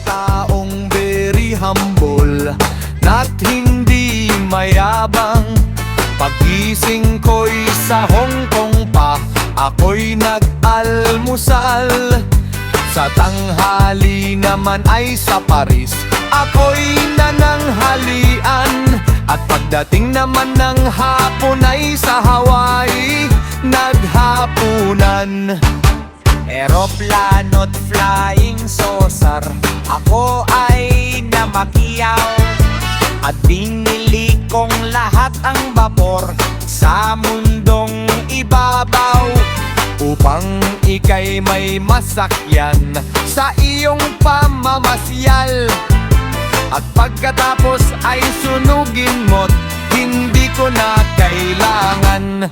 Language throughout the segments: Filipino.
taong very humble at hindi mayabang. Pagising ko'y sa Hong Kong pa, ako'y nag-almusal. Sa tanghali naman ay sa Paris, ako'y nananghalian. At pagdating naman ng hapon ay sa Hawaii, naghapunan. Eroplano't flying saucer, ako ay namakiyaw. At binili kong lahat ang bapor sa mundong ibabaw, upang ika'y may masakyan sa iyong pamamasyal. At pagkatapos ay sunugin mo't hindi ko na kailangan.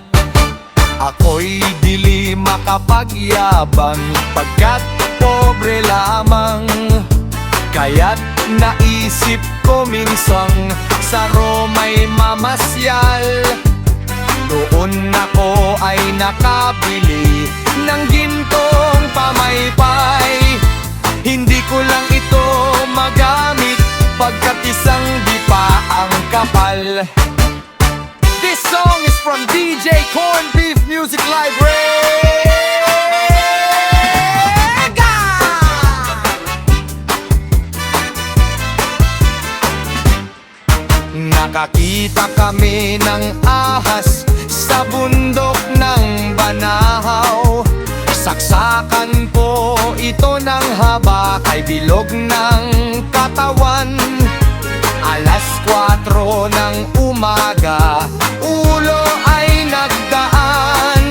Ako'y dili makapagyabang pagkat pobre lamang. Kaya't naisip ko minsang sa Roma'y mamasyal. Doon ako ay nakabili ng gintong pamaypay. Hindi ko lang ito magamit pagkat isang dipa ang kapal. This song is from DJ Corned Beef Music Library. Nakakita kami ng ahas sa bundok ng Banahaw. Saksakan po ito ng haba kay bilog ng katawan. Alas 4 ng umaga, ulo ay nagdaan.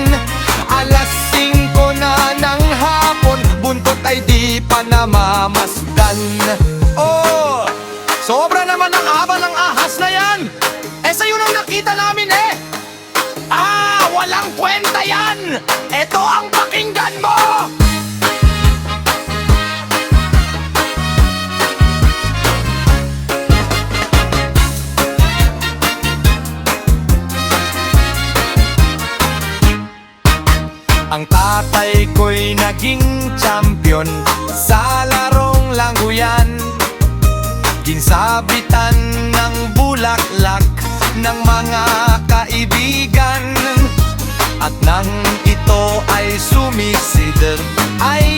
Alas 5 na ng hapon, buntot ay di pa namamasdan. Oh, sobra naman ang haba ng ahas na yan. Sa'yo nang nakita namin eh. Walang kwenta yan. Ito ang pakinggan mo. Ang tatay ko'y naging champion sa larong langguyan. Ginsabitan ng bulaklak ng mga kaibigan. At nang ito ay sumisid, ay